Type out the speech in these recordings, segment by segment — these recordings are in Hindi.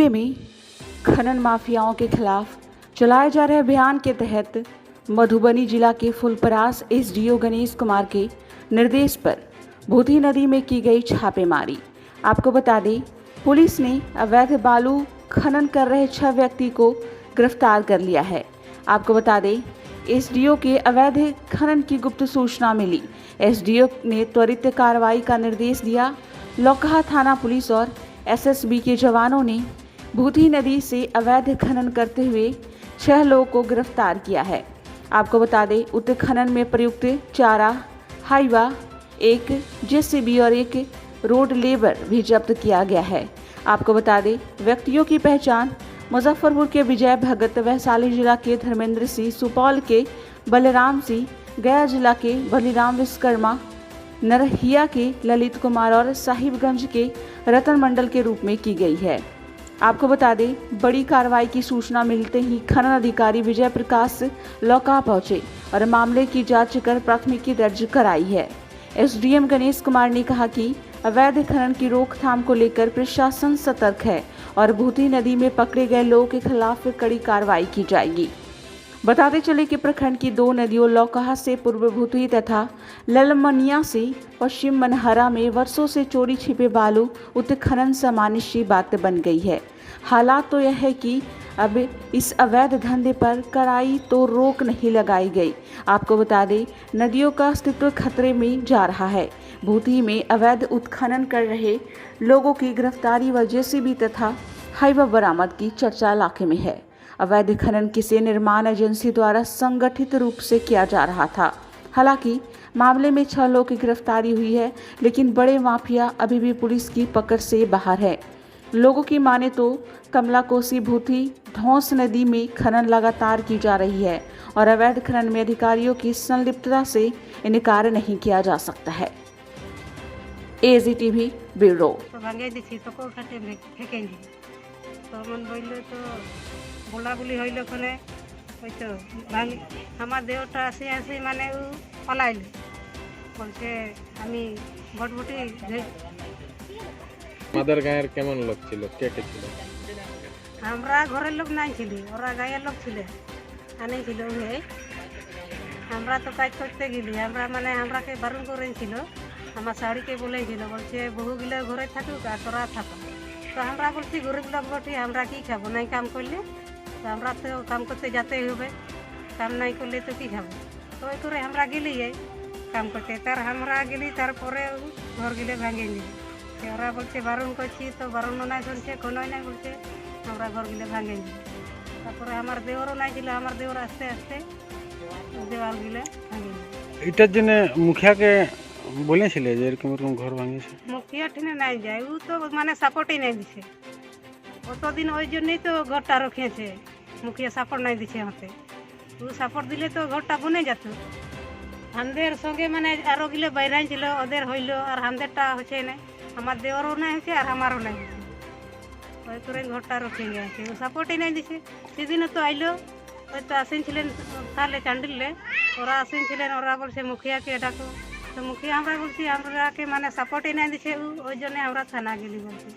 सूबे में खनन माफियाओं के खिलाफ चलाए जा रहे अभियान के तहत मधुबनी जिला के फुलपरास एसडीओ गणेश कुमार के निर्देश पर भूतही नदी में की गई छापेमारी। आपको बता दें, पुलिस ने अवैध बालू खनन कर रहे 6 व्यक्ति को गिरफ्तार कर लिया है। आपको बता दें, एसडीओ के अवैध खनन की गुप्त सूचना मिली। एसडीओ ने त्वरित कार्रवाई का निर्देश दिया। लौकहा थाना पुलिस और एसएसबी के जवानों ने भूतही नदी से अवैध खनन करते हुए 6 लोगों को गिरफ्तार किया है। आपको बता दें, उत्खनन में प्रयुक्त चारा, हाइवा, एक जेसीबी और एक रोड लेबर भी जब्त किया गया है। आपको बता दें, व्यक्तियों की पहचान मुजफ्फरपुर के विजय भगत, वैशाली जिला के धर्मेंद्र सिंह, सुपौल के बलराम सिंह, गया जिला के बलिराम विश्वकर्मा, नरहिया के ललित कुमार और साहिबगंज के रतन मंडल के रूप में की गई है। आपको बता दें, बड़ी कार्रवाई की सूचना मिलते ही खनन अधिकारी विजय प्रकाश लौकहा पहुंचे और मामले की जांच कर प्राथमिकी दर्ज कराई है। एसडीएम गणेश कुमार ने कहा कि अवैध खनन की रोकथाम को लेकर प्रशासन सतर्क है और भूतही नदी में पकड़े गए लोगों के खिलाफ कड़ी कार्रवाई की जाएगी। बताते चले कि प्रखंड की 2 नदियों लौकहा से पूर्व भूतही तथा ललमनिया से पश्चिम मनहरा में वर्षों से चोरी छिपे बालू उत्खनन सामान्य सी बात बन गई है। हालात तो यह है कि अब इस अवैध धंधे पर कड़ाई तो रोक नहीं लगाई गई। आपको बता दें, नदियों का अस्तित्व खतरे में जा रहा है। भूतही में अवैध उत्खनन कर रहे लोगों की गिरफ्तारी व जेसीबी तथा हाइवा बरामद की चर्चा इलाके में है। अवैध खनन किसी निर्माण एजेंसी द्वारा संगठित रूप से किया जा रहा था। हालांकि मामले में 6 लोगों की गिरफ्तारी हुई है, लेकिन बड़े माफिया अभी भी पुलिस की पकड़ से बाहर है। लोगों की माने तो कमला कोसी भूतही धौंस नदी में खनन लगातार की जा रही है और अवैध खनन में अधिकारियों की संलिप्तता से इनकार नहीं किया जा सकता है। एजीटीवी ब्यूरो। बोलाबुली हইল কোনে হয়তো ভাঙি আমার দেহটা আসি আসি মানে ও পালাইল বলছে আমি ভটভটি মাদার গায়ের কেমন লোক ছিল, কে কে ছিল? আমরা ঘরের লোক নাই ছিলি, ওরা গায়ের লোক ছিল, আনেই ছিল। আমরা তো কাজ করতে গেলি, আমরা মানে আমরাকে বারণ করেছিল, আমার শাড়িকে বলেছিল, বলছে বহুগুলো ঘরে থাকুক আর তোরা থাকো। তো আমরা বলছি গরিব লোক বটি, আমরা কি খাবো, নাই কাম করলে তো আমরা তো কাম করতে যেতেই হবে, কাম নাই করলে তো কী খাবো। তো ওই করে আমরা গেলি কাম করতে, তার আমরা গেলি, তারপরে ঘর গেলে ভাঙে নিই। ওরা বলছে বারণ করছি, তো বারণও নাই শুনছে, কোনোই নাই, বলছে আমরা ঘর গেলে ভাঙে নিই। তারপরে আমার দেওরও নাই ছিল, আমার দেওর আস্তে আস্তে দেওয়াল গেলে ভাঙে নিই। এটার জন্য মুখিয়াকে বলেছিলে যে এরকম এরকম ঘর ভাঙিয়েছে? মুখিয়া ঠিনে নাই যায়, ও তো মানে সাপোর্টই নাই দিছে অতদিন, ওই জন্যই তো ঘরটা রখিয়েছে। মুখিয়া সাপোর্ট নাই দিছে আমাকে, ও সাপোর্ট দিলে তো ঘরটা বনে যেত। হামদের সঙ্গে মানে আরও গেলে বাইরাই ছিল, ওদের হইলো, আর হামদেরটা হচ্ছে না, আমার দেওয়ারও নাই হয়েছে আর আমারও নাই হয়েছে। ওই করে ঘরটা রখিয়ে গেছে, ও সাপোর্টই নাই দিছে। সেদিনও তো আইলো, ওই তো আসেনছিলেন তাহলে চান্ডিলে, ওরা আসেনছিলেন, ওরা বলছে মুখিয়াকে ডাকো। তো মুখিয়া আমরা বলছি আমরাকে মানে সাপোর্টই নাই দিছে, ওই জন্য আমরা থানা গেলি বলছি।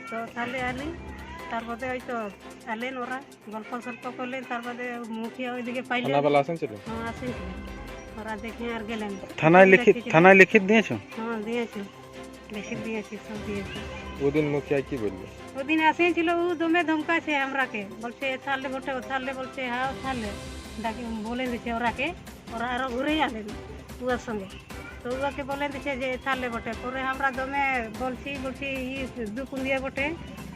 তো তাহলে আলি, তারপরে ওই তো এলেন, ওরা গল্প সল্প করলেন, তারপরে মুখিয়া ওইদিকে পাইলেন। থানাওয়ালা আসেনছিল? হ্যাঁ আসেনছিলেন, ওরা দেখে আর গেলেন। থানায় লিখিত দিয়েছো? হ্যাঁ দিয়েছি, লিখিত দিয়েছি, সব দিয়েছি। ওদিন মুখিয়া কি বললো? ওদিন আসেছিল, ও দমে ধমকাছে আমরাকে, বলছে থালে বটে, ও থালে বলছে হ্যাঁ থালে ডাকি বলে দিচ্ছে ওরাকে। ওরা আরও ঘুরেই আনেন উয়ার সঙ্গে, তো উয়াকে বলে দিচ্ছে যে থালে বটে। পরে আমরা দমে বলছি দুকুন দিয়ে বটে,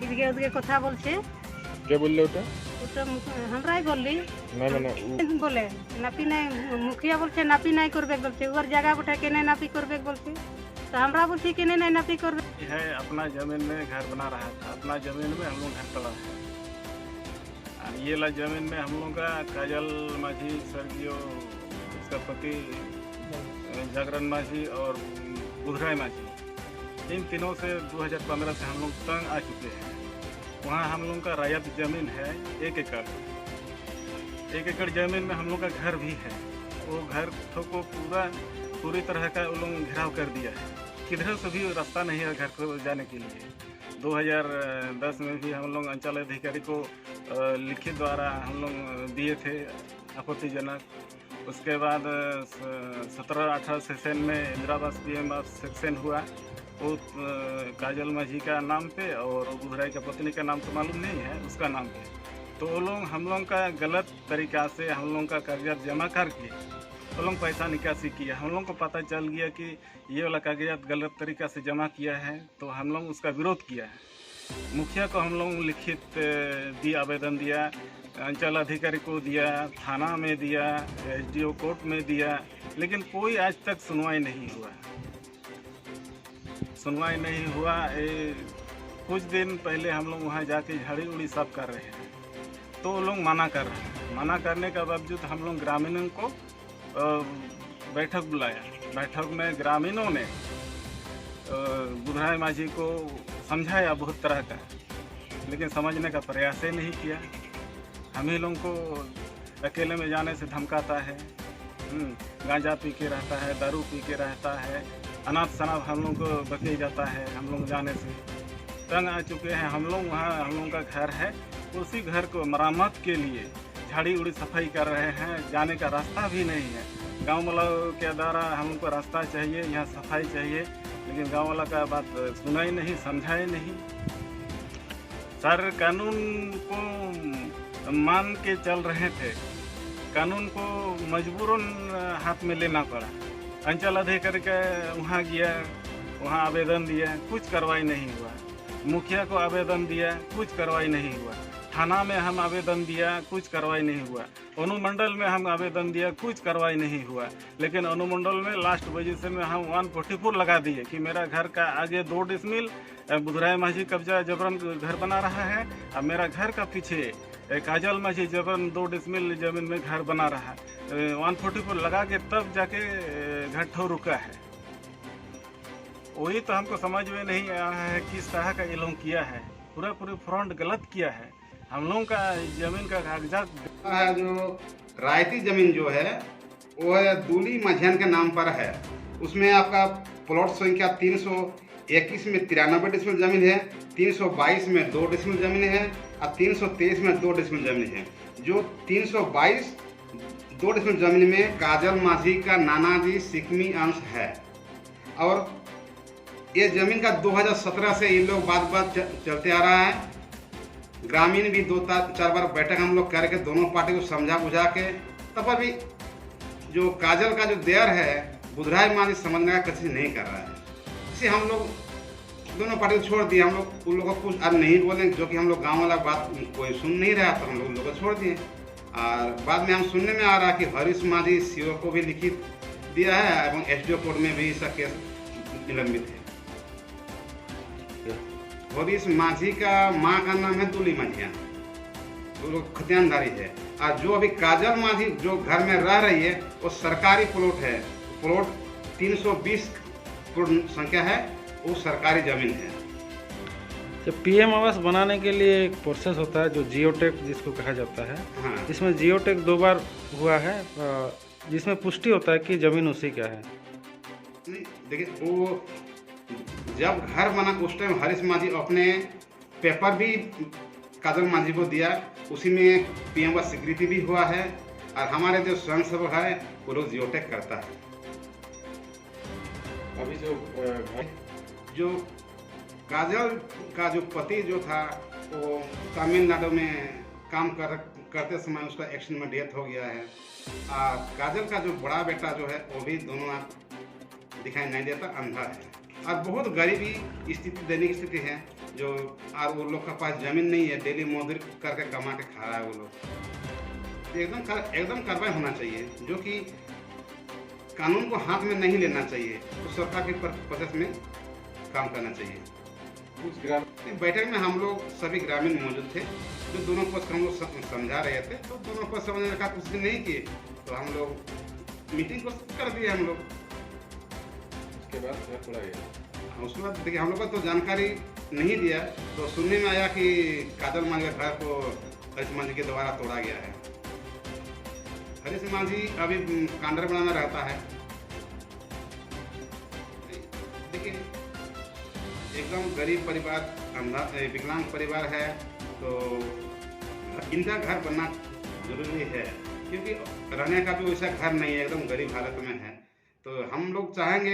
এদিকে ওদিকে কথা বলছে। কে বললো ওটা? ওটা আমরাই বললি, না মানে বলে নাপি নাই, মুখিয়া বলছে নাপি নাই করবে বলছে, ওর জায়গা বটে কেনে নাপি করবে বলছে। तो हमरा बोलती कि नहीं नापी कर है। अपना ज़मीन में घर बना रहा था, अपना ज़मीन में हम लोग घर चला है। और ये ला ज़मीन में हम लोग का काजल माझी, स्वर्गीय इसका पति जागरण माझी और बुधराय माझी, इन तीनों से 2015 से हम लोग तंग आ चुके हैं। वहाँ हम लोग का रायत ज़मीन है 1 एकड़। 1 एकड़ ज़मीन में हम लोग का घर भी है। वो घर को पूरी तरह का वो लोग घेराव कर दिया है, किधर से भी रास्ता नहीं है घर को जाने के लिए। 2010 में भी हम लोग अंचल अधिकारी को लिखित द्वारा हम लोग दिए थे आपत्तिजनक। उसके बाद 17-18 सेशन में इंदिरा आवास PM सेक्शन हुआ, वो काजल माझी का नाम पे और बुधराई का पत्नी का नाम तो मालूम नहीं है, उसका नाम पे। तो वो लोग हम लोग का गलत तरीक़ा से हम लोग का कागजात जमा करके वो लोग पैसा निकासी किया। हम लोग को पता चल गया कि ये वाला कागजात गलत तरीक़ा से जमा किया है, तो हम लोग उसका विरोध किया है। मुखिया को हम लोग लिखित आवेदन दिया, अंचल अधिकारी को दिया, थाना में दिया, SDO कोर्ट में दिया, लेकिन कोई आज तक सुनवाई नहीं हुआ। कुछ दिन पहले हम लोग वहाँ जाके झाड़ी उड़ी साफ कर रहे हैं, तो वो लोग मना कर रहे हैं। मना करने के बावजूद हम लोग ग्रामीणों को बैठक बुलाया। बैठक में ग्रामीणों ने बुधराई माझी को समझाया बहुत तरह का, लेकिन समझने का प्रयास ही नहीं किया। हम ही लोगों को अकेले में जाने से धमकाता है, गांजा पी के रहता है, दारू पी के रहता है, अनाथ शनाथ हम लोग को बके जाता है। हम लोग जाने से तंग आ चुके हैं। हम लोग वहाँ हम लोग का घर है, उसी घर को मरम्मत के लिए झाड़ी उड़ी सफाई कर रहे हैं। जाने का रास्ता भी नहीं है। गांव वाला के द्वारा हमको रास्ता चाहिए, यहाँ सफाई चाहिए, लेकिन गांव वाला का बात सुना ही नहीं, समझा ही नहीं। सर कानून को मान के चल रहे थे, कानून को मजबूरन हाथ में लेना पड़ा। अंचल अधिकारी का वहाँ गया, वहाँ आवेदन दिया, कुछ कार्रवाई नहीं हुआ। मुखिया को आवेदन दिया, कुछ कार्रवाई नहीं हुआ। थाना में हम आवेदन दिया, कुछ कार्रवाई नहीं हुआ। अनुमंडल में हम आवेदन दिया, कुछ कार्रवाई नहीं हुआ। लेकिन अनुमंडल में लास्ट पोजीशन में हम 144 लगा दिए कि मेरा घर का आगे 2 डिसमिल बुधराई माझी कब्जा जबरन घर बना रहा है, और मेरा घर का पीछे काजल माझी जबरन 2 डिसमिल जमीन में घर बना रहा है। 144 लगा के तब जाके घर ठो रुका है। वही तो हमको समझ में नहीं आ रहा है किस तरह का ये लोग किया है। पूरी फ्रंट गलत किया है। हम लोगों का जमीन का कागजात जो रायती जमीन जो है वो है दूली माझियान के नाम पर है। उसमें आपका प्लॉट संख्या 321 में 93 डिसमिल जमीन है, 322 में 2 डिसमिल जमीन है और 323 में 2 डिसमिल जमीन है। जो 322 2 डिसमिल जमीन में काजल माझी का नानाजी सिकमी अंश है, और ये जमीन का 2017 से ये लोग बात चलते आ रहा है। ग्रामीण भी 2-4 बार बैठक हम लोग करके दोनों पार्टी को समझा बुझा के, तब पर भी जो काजल का जो देयर है बुधराई माझी समझने का कोशिश नहीं कर रहा है। इसे हम लोग दोनों पार्टी को छोड़ दिए। हम लोग उन लोगों को कुछ अब नहीं बोले, जो कि हम लोग गाँव वाला बात कोई सुन नहीं रहा, तो हम लोग उन लोगों को छोड़ दिए। और बाद में हम सुनने में आ रहा कि हरीश माझी CO को भी लिखित दिया है एवं SDO कोर्ट में भी इसका केस निलंबित है। हरीश माझी का माँ का नाम है दूली माझियान, वो खतियानदारी है। और जो अभी काजल माझी जो घर में रह रही है वो सरकारी प्लॉट है। प्लॉट 320 प्लॉट संख्या है, वो सरकारी जमीन है। तो PM आवास बनाने के लिए एक प्रोसेस होता है जो जियोटेक जिसको कहा जाता है। हाँ, इसमें जियोटेक 2 बार हुआ है, जिसमें पुष्टि होता है कि जमीन उसी का है। देखिए वो जब घर बना उस टाइम हरीश माझी अपने पेपर भी काजल माझी को दिया, उसी में PM का स्वीकृति भी हुआ है। और हमारे जो स्वयंसेवक है वो लोग जियोटेक करता है। अभी जो काजल का जो पति जो था वो तमिलनाडु में काम करते समय उसका एक्सीडेंट में डेथ हो गया है। काजल का जो बड़ा बेटा जो है वो भी दोनों आँख दिखाई नहीं देता, अंधा है। और बहुत गरीबी स्थिति, दैनिक स्थिति है जो, और वो लोग का पास जमीन नहीं है, डेली मजदूरी करके कमा के खा रहा है वो लोग। एकदम कार्रवाई होना चाहिए, जो कि कानून को हाथ में नहीं लेना चाहिए, तो सरकार के प्रोसेस में काम करना चाहिए। उस बैठक में हम लोग सभी ग्रामीण मौजूद थे, जो दोनों पक्ष हम लोग समझा रहे थे। तो दोनों पक्ष समझने का कुछ नहीं किए, तो हम लोग मीटिंग को कर दिए हम लोग। उसके बाद घर तोड़ा गया। उसके बाद देखिए हम लोग को तो जानकारी नहीं दिया, तो सुनने में आया कि काजल माझी के घर को हरीश माझी के द्वारा तोड़ा गया है। हरीश माझी अभी कांडरबड़ा में रहता है। देखिए एकदम गरीब परिवार, अंधा विकलांग परिवार है, तो इनका घर बनना जरूरी है, क्योंकि रहने का भी वैसा घर नहीं है, एकदम गरीब हालत में है। तो हम लोग चाहेंगे